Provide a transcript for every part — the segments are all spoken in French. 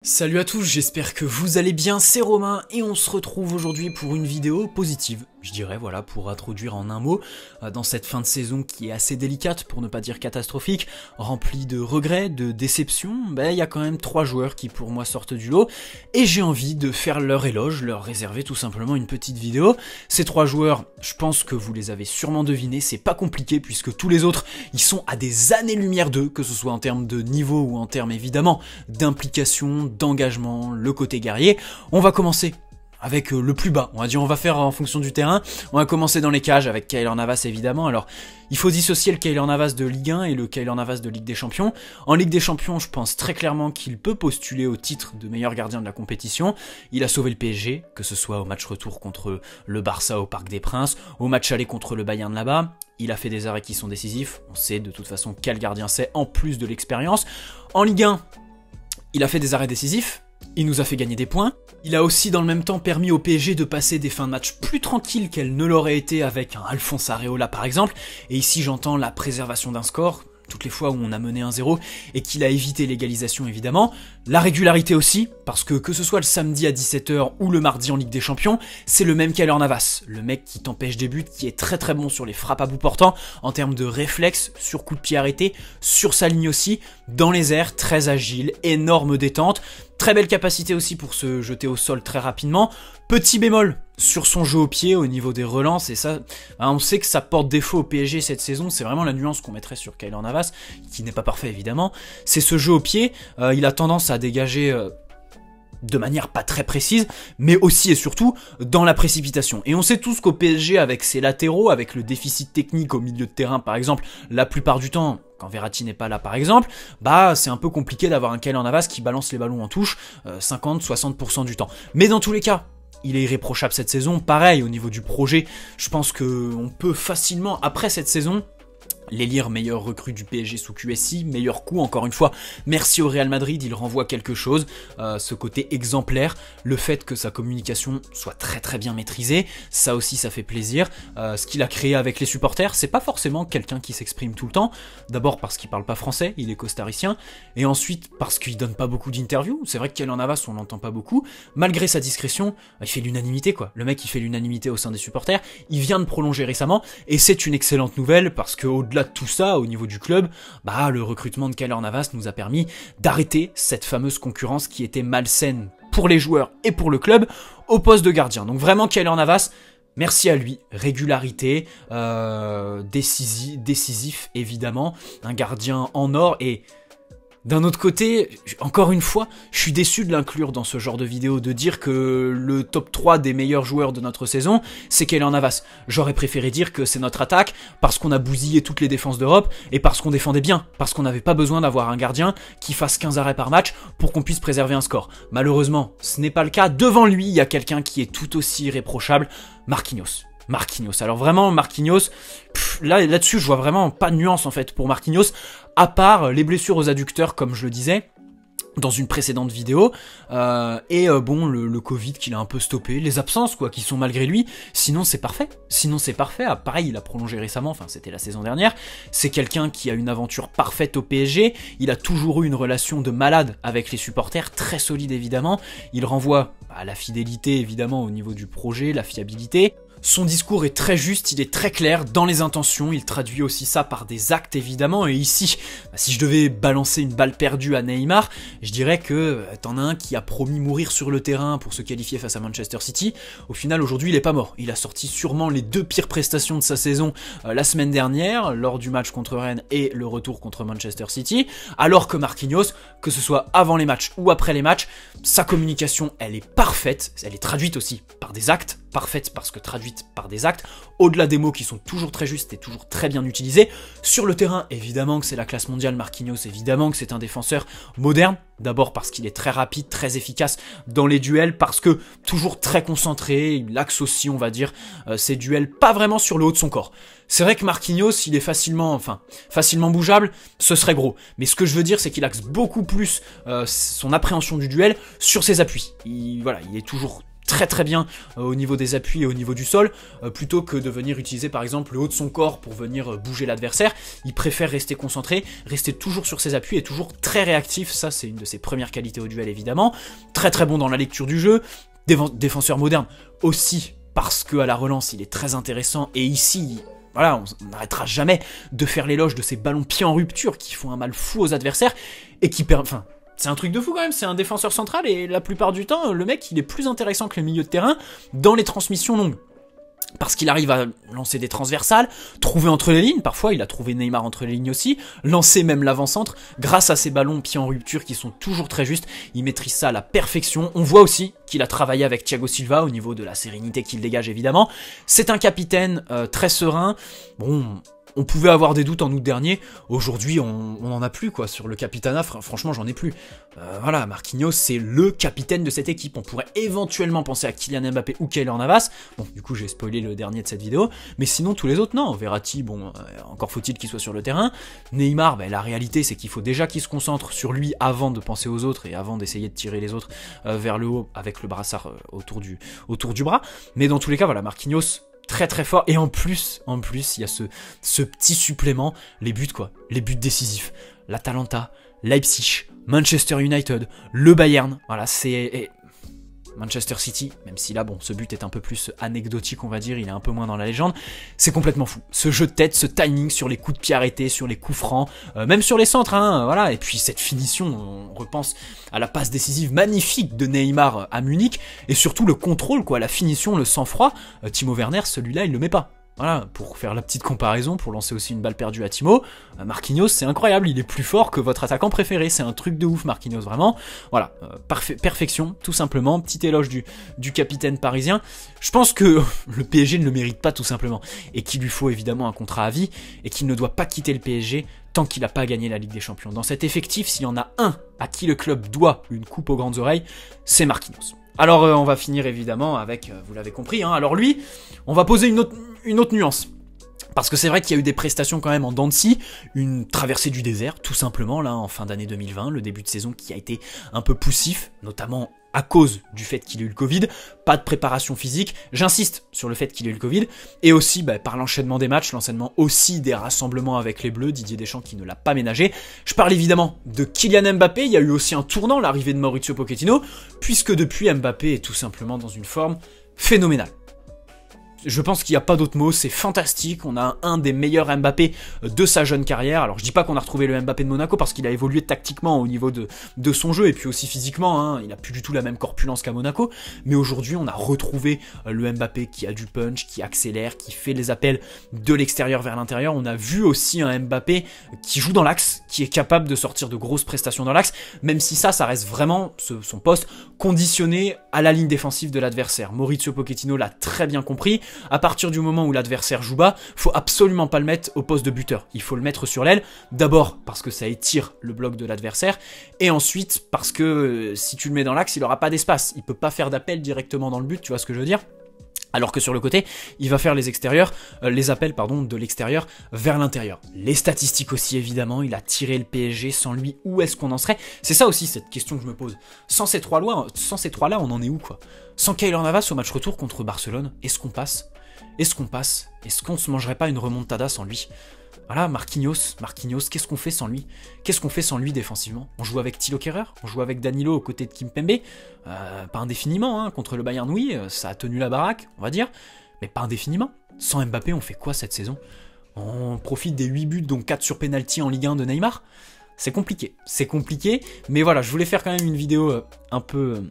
Salut à tous, j'espère que vous allez bien, c'est Romain et on se retrouve aujourd'hui pour une vidéo positive, je dirais, voilà, pour introduire en un mot, dans cette fin de saison qui est assez délicate, pour ne pas dire catastrophique, remplie de regrets, de déceptions. Il y a quand même 3 joueurs qui pour moi sortent du lot, et j'ai envie de faire leur éloge, leur réserver tout simplement une petite vidéo. Ces 3 joueurs, je pense que vous les avez sûrement devinés, c'est pas compliqué puisque tous les autres, ils sont à des années-lumière d'eux, que ce soit en termes de niveau ou en termes évidemment d'implication, d'engagement, le côté guerrier. On va commencer avec le plus bas, on va dire, on va faire en fonction du terrain. On va commencer dans les cages avec Keylor Navas évidemment. Alors il faut dissocier le Keylor Navas de Ligue 1 et le Keylor Navas de Ligue des Champions. En Ligue des Champions, je pense très clairement qu'il peut postuler au titre de meilleur gardien de la compétition. Il a sauvé le PSG, que ce soit au match retour contre le Barça au Parc des Princes, au match aller contre le Bayern là-bas. Il a fait des arrêts qui sont décisifs, on sait de toute façon quel gardien c'est, en plus de l'expérience. En Ligue 1, il a fait des arrêts décisifs, il nous a fait gagner des points. Il a aussi dans le même temps permis au PSG de passer des fins de match plus tranquilles qu'elles ne l'auraient été avec un Alphonse Areola par exemple. Et ici j'entends la préservation d'un score, toutes les fois où on a mené 1-0 et qu'il a évité l'égalisation évidemment. La régularité aussi, parce que ce soit le samedi à 17 h ou le mardi en Ligue des Champions, c'est le même Keylor Navas, le mec qui t'empêche des buts, qui est très très bon sur les frappes à bout portant, en termes de réflexe, sur coup de pied arrêté, sur sa ligne aussi, dans les airs, très agile, énorme détente, très belle capacité aussi pour se jeter au sol très rapidement. Petit bémol sur son jeu au pied au niveau des relances, et ça, on sait que ça porte défaut au PSG cette saison, c'est vraiment la nuance qu'on mettrait sur Keylor Navas, qui n'est pas parfait évidemment, c'est ce jeu au pied, il a tendance à dégager de manière pas très précise, mais aussi et surtout dans la précipitation. Et on sait tous qu'au PSG, avec ses latéraux, avec le déficit technique au milieu de terrain par exemple, la plupart du temps, quand Verratti n'est pas là par exemple, c'est un peu compliqué d'avoir un Keylor Navas qui balance les ballons en touche 50-60% du temps. Mais dans tous les cas, il est irréprochable cette saison. Pareil, au niveau du projet, je pense qu'on peut facilement, après cette saison, l'élire meilleur recrue du PSG sous QSI, meilleur coup, encore une fois, merci au Real Madrid, il renvoie quelque chose, ce côté exemplaire, le fait que sa communication soit très très bien maîtrisée, ça aussi ça fait plaisir, ce qu'il a créé avec les supporters, c'est pas forcément quelqu'un qui s'exprime tout le temps, d'abord parce qu'il parle pas français, il est costaricien, et ensuite parce qu'il donne pas beaucoup d'interviews, c'est vrai que Keylor Navas on l'entend pas beaucoup, malgré sa discrétion, il fait l'unanimité quoi, le mec il fait l'unanimité au sein des supporters, il vient de prolonger récemment, et c'est une excellente nouvelle, parce que au-delà de tout ça, au niveau du club, le recrutement de Keylor Navas nous a permis d'arrêter cette fameuse concurrence qui était malsaine pour les joueurs et pour le club au poste de gardien. Donc vraiment Keylor Navas, merci à lui, régularité, décisif évidemment, un gardien en or. Et d'un autre côté, encore une fois, je suis déçu de l'inclure dans ce genre de vidéo, de dire que le top 3 des meilleurs joueurs de notre saison, c'est Keylor Navas. J'aurais préféré dire que c'est notre attaque, parce qu'on a bousillé toutes les défenses d'Europe, et parce qu'on défendait bien, parce qu'on n'avait pas besoin d'avoir un gardien qui fasse 15 arrêts par match pour qu'on puisse préserver un score. Malheureusement, ce n'est pas le cas. Devant lui, il y a quelqu'un qui est tout aussi irréprochable, Marquinhos. Alors vraiment Marquinhos, là-dessus je vois vraiment pas de nuance en fait pour Marquinhos, à part les blessures aux adducteurs comme je le disais dans une précédente vidéo, le Covid qu'il a un peu stoppé, les absences quoi, qui sont malgré lui, sinon c'est parfait, pareil il a prolongé récemment, enfin c'était la saison dernière, c'est quelqu'un qui a une aventure parfaite au PSG, il a toujours eu une relation de malade avec les supporters, très solide évidemment, il renvoie à la fidélité évidemment au niveau du projet, la fiabilité. Son discours est très juste, il est très clair dans les intentions, il traduit aussi ça par des actes évidemment, et ici, si je devais balancer une balle perdue à Neymar, je dirais que t'en as un qui a promis mourir sur le terrain pour se qualifier face à Manchester City, au final aujourd'hui il est pas mort, il a sorti sûrement les 2 pires prestations de sa saison la semaine dernière, lors du match contre Rennes et le retour contre Manchester City, alors que Marquinhos, que ce soit avant les matchs ou après les matchs, sa communication elle est parfaite, elle est traduite aussi par des actes, parfaite parce que traduite par des actes, au-delà des mots qui sont toujours très justes et toujours très bien utilisés. Sur le terrain, évidemment que c'est la classe mondiale Marquinhos, évidemment que c'est un défenseur moderne, d'abord parce qu'il est très rapide, très efficace dans les duels, parce que toujours très concentré, il axe aussi on va dire ses duels pas vraiment sur le haut de son corps. C'est vrai que Marquinhos, il est facilement bougeable, ce serait gros. Mais ce que je veux dire, c'est qu'il axe beaucoup plus son appréhension du duel sur ses appuis. Il est toujours très bien au niveau des appuis et au niveau du sol, plutôt que de venir utiliser par exemple le haut de son corps pour venir bouger l'adversaire. Il préfère rester concentré, rester toujours sur ses appuis et toujours très réactif. Ça, c'est une de ses premières qualités au duel évidemment. Très bon dans la lecture du jeu, défenseur moderne aussi, parce qu'à la relance il est très intéressant, et ici, voilà, on n'arrêtera jamais de faire l'éloge de ces ballons pieds en rupture qui font un mal fou aux adversaires, et qui enfin, c'est un truc de fou quand même, c'est un défenseur central, et la plupart du temps, le mec, il est plus intéressant que le milieu de terrain dans les transmissions longues. Parce qu'il arrive à lancer des transversales, trouver entre les lignes, parfois il a trouvé Neymar entre les lignes aussi, lancer même l'avant-centre, grâce à ces ballons pieds en rupture qui sont toujours très justes, il maîtrise ça à la perfection. On voit aussi qu'il a travaillé avec Thiago Silva au niveau de la sérénité qu'il dégage évidemment. C'est un capitaine très serein. Bon, on pouvait avoir des doutes en août dernier, aujourd'hui on n'en a plus quoi, sur le capitana, franchement j'en ai plus. Voilà, Marquinhos c'est le capitaine de cette équipe, on pourrait éventuellement penser à Kylian Mbappé ou Keylor Navas, bon du coup j'ai spoilé le dernier de cette vidéo, mais sinon tous les autres non, Verratti, bon encore faut-il qu'il soit sur le terrain, Neymar, ben, la réalité c'est qu'il faut déjà qu'il se concentre sur lui avant de penser aux autres et avant d'essayer de tirer les autres vers le haut avec le brassard autour du bras, mais dans tous les cas voilà, Marquinhos très fort, et en plus il y a ce petit supplément, les buts quoi, les buts décisifs, l'Atalanta, Leipzig, Manchester United, le Bayern, voilà c'est Manchester City, même si là bon ce but est un peu plus anecdotique on va dire, il est un peu moins dans la légende, c'est complètement fou, ce jeu de tête, ce timing sur les coups de pied arrêtés, sur les coups francs, même sur les centres, hein, voilà, et puis cette finition, on repense à la passe décisive magnifique de Neymar à Munich, et surtout le contrôle quoi, la finition, le sang-froid, Timo Werner celui-là il le met pas. Voilà, pour faire la petite comparaison, pour lancer aussi une balle perdue à Timo, Marquinhos c'est incroyable, il est plus fort que votre attaquant préféré, c'est un truc de ouf Marquinhos, vraiment. Voilà, perfection, tout simplement, petit éloge du capitaine parisien. Je pense que le PSG ne le mérite pas tout simplement, et qu'il lui faut évidemment un contrat à vie, et qu'il ne doit pas quitter le PSG tant qu'il n'a pas gagné la Ligue des Champions. Dans cet effectif, s'il y en a un à qui le club doit une coupe aux grandes oreilles, c'est Marquinhos. Alors on va finir évidemment avec, vous l'avez compris, hein, alors lui, on va poser une autre nuance. Parce que c'est vrai qu'il y a eu des prestations quand même en dents de scie, une traversée du désert, tout simplement, là, en fin d'année 2020, le début de saison qui a été un peu poussif, notamment à cause du fait qu'il ait eu le Covid, pas de préparation physique, j'insiste sur le fait qu'il ait eu le Covid, et aussi par l'enchaînement des matchs, l'enchaînement aussi des rassemblements avec les Bleus, Didier Deschamps qui ne l'a pas ménagé. Je parle évidemment de Kylian Mbappé, il y a eu aussi un tournant, l'arrivée de Mauricio Pochettino, puisque depuis Mbappé est tout simplement dans une forme phénoménale. Je pense qu'il n'y a pas d'autre mot, c'est fantastique, on a un des meilleurs Mbappé de sa jeune carrière. Alors je dis pas qu'on a retrouvé le Mbappé de Monaco parce qu'il a évolué tactiquement au niveau de son jeu et puis aussi physiquement, hein, il a plus du tout la même corpulence qu'à Monaco, mais aujourd'hui on a retrouvé le Mbappé qui a du punch, qui accélère, qui fait les appels de l'extérieur vers l'intérieur. On a vu aussi un Mbappé qui joue dans l'axe, qui est capable de sortir de grosses prestations dans l'axe, même si ça reste vraiment son poste conditionné à la ligne défensive de l'adversaire. Mauricio Pochettino l'a très bien compris. À partir du moment où l'adversaire joue bas, faut absolument pas le mettre au poste de buteur. Il faut le mettre sur l'aile, d'abord parce que ça étire le bloc de l'adversaire, et ensuite parce que si tu le mets dans l'axe, il aura pas d'espace. Il peut pas faire d'appel directement dans le but, tu vois ce que je veux dire ? Alors que sur le côté, il va faire les appels de l'extérieur vers l'intérieur. Les statistiques aussi évidemment, il a tiré le PSG, sans lui, où est-ce qu'on en serait? C'est ça aussi cette question que je me pose. Sans ces trois-là, on en est où quoi? Sans Keylor Navas au match retour contre Barcelone, est-ce qu'on passe? Est-ce qu'on se mangerait pas une remontada sans lui? Voilà, Marquinhos, qu'est-ce qu'on fait sans lui? Qu'est-ce qu'on fait sans lui défensivement? On joue avec Thilo Kehrer, on joue avec Danilo aux côtés de Kimpembe, pas indéfiniment, hein, contre le Bayern, oui, ça a tenu la baraque, on va dire, mais pas indéfiniment. Sans Mbappé, on fait quoi cette saison? On profite des 8 buts, dont 4 sur penalty en Ligue 1 de Neymar? C'est compliqué, mais voilà, je voulais faire quand même une vidéo un peu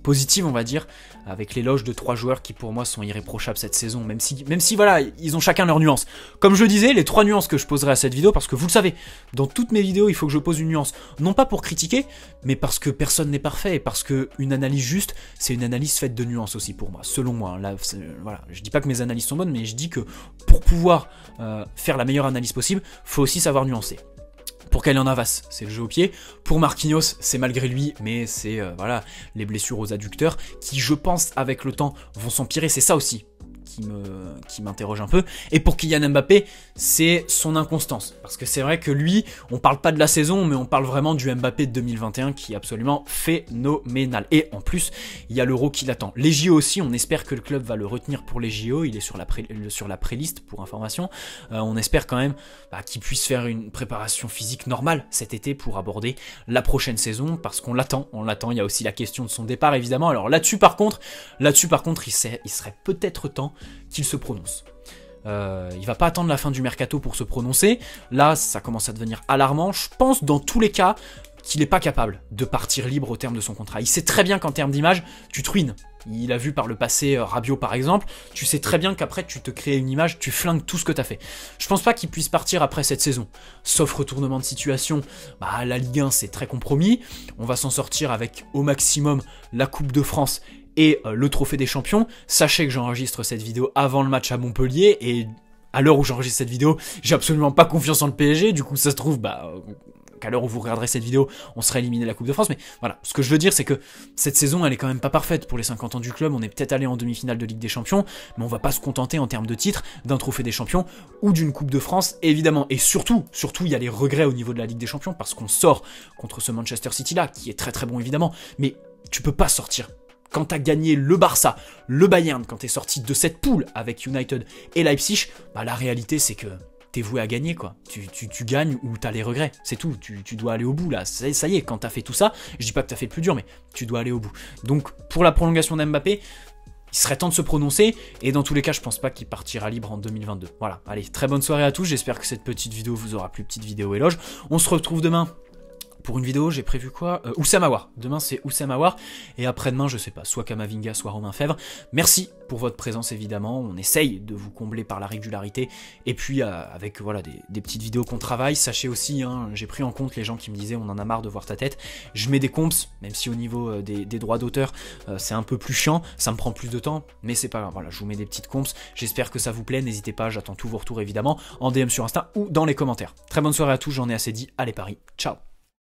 positive, on va dire, avec l'éloge de 3 joueurs qui pour moi sont irréprochables cette saison, même si voilà, ils ont chacun leurs nuances. Comme je le disais, les 3 nuances que je poserai à cette vidéo, parce que vous le savez, dans toutes mes vidéos, il faut que je pose une nuance, non pas pour critiquer, mais parce que personne n'est parfait, et parce que une analyse juste, c'est une analyse faite de nuances aussi pour moi, selon moi. Là, voilà, je dis pas que mes analyses sont bonnes, mais je dis que pour pouvoir faire la meilleure analyse possible, faut aussi savoir nuancer. Pour Keylor Navas, c'est le jeu au pied. Pour Marquinhos, c'est malgré lui, mais c'est voilà, les blessures aux adducteurs qui, je pense, avec le temps, vont s'empirer. C'est ça aussi qui m'interroge un peu. Et pour Kylian Mbappé, c'est son inconstance. Parce que c'est vrai que lui, on parle pas de la saison, mais on parle vraiment du Mbappé de 2021 qui est absolument phénoménal. Et en plus, il y a l'Euro qui l'attend. Les JO aussi, on espère que le club va le retenir pour les JO. Il est sur la pré-liste pour information. On espère quand même qu'il puisse faire une préparation physique normale cet été pour aborder la prochaine saison, parce qu'on l'attend. Il y a aussi la question de son départ, évidemment. Alors là-dessus, par contre, il serait peut-être temps qu'il se prononce. Il va pas attendre la fin du mercato pour se prononcer. Là, ça commence à devenir alarmant. Je pense, dans tous les cas, qu'il n'est pas capable de partir libre au terme de son contrat. Il sait très bien qu'en termes d'image, tu te ruines. Il a vu par le passé Rabiot par exemple. Tu sais très bien qu'après tu te crées une image, tu flingues tout ce que tu as fait. Je pense pas qu'il puisse partir après cette saison. Sauf retournement de situation, la Ligue 1 c'est très compromis. On va s'en sortir avec au maximum la Coupe de France et le Trophée des Champions. Sachez que j'enregistre cette vidéo avant le match à Montpellier et à l'heure où j'enregistre cette vidéo, j'ai absolument pas confiance en le PSG. Du coup ça se trouve, qu'à l'heure où vous regarderez cette vidéo, on sera éliminé de la Coupe de France. Mais voilà, ce que je veux dire, c'est que cette saison, elle est quand même pas parfaite pour les 50 ans du club. On est peut-être allé en demi-finale de Ligue des Champions, mais on va pas se contenter en termes de titres d'un Trophée des Champions ou d'une Coupe de France, évidemment. Et surtout, il y a les regrets au niveau de la Ligue des Champions, parce qu'on sort contre ce Manchester City-là, qui est très très bon évidemment, mais tu peux pas sortir. Quand t'as gagné le Barça, le Bayern, quand t'es sorti de cette poule avec United et Leipzig, la réalité c'est que t'es voué à gagner quoi. Tu gagnes ou t'as les regrets, c'est tout. Tu dois aller au bout là. Ça y est, quand t'as fait tout ça, je dis pas que t'as fait le plus dur, mais tu dois aller au bout. Donc pour la prolongation d'Mbappé, il serait temps de se prononcer, et dans tous les cas, je pense pas qu'il partira libre en 2022. Voilà, allez, très bonne soirée à tous, j'espère que cette petite vidéo vous aura plu, petite vidéo éloge. On se retrouve demain pour une vidéo, j'ai prévu quoi, Oussem Aouar. Demain c'est Oussem Aouar, et après-demain, je sais pas, soit Kamavinga, soit Romain Fèvre. Merci pour votre présence évidemment, on essaye de vous combler par la régularité, et puis avec voilà des petites vidéos qu'on travaille. Sachez aussi, j'ai pris en compte les gens qui me disaient on en a marre de voir ta tête. Je mets des comps, même si au niveau des droits d'auteur, c'est un peu plus chiant, ça me prend plus de temps, mais c'est pas grave, voilà, je vous mets des petites comps. J'espère que ça vous plaît, n'hésitez pas, j'attends tous vos retours évidemment, en DM sur Insta ou dans les commentaires. Très bonne soirée à tous, j'en ai assez dit, allez Paris, ciao.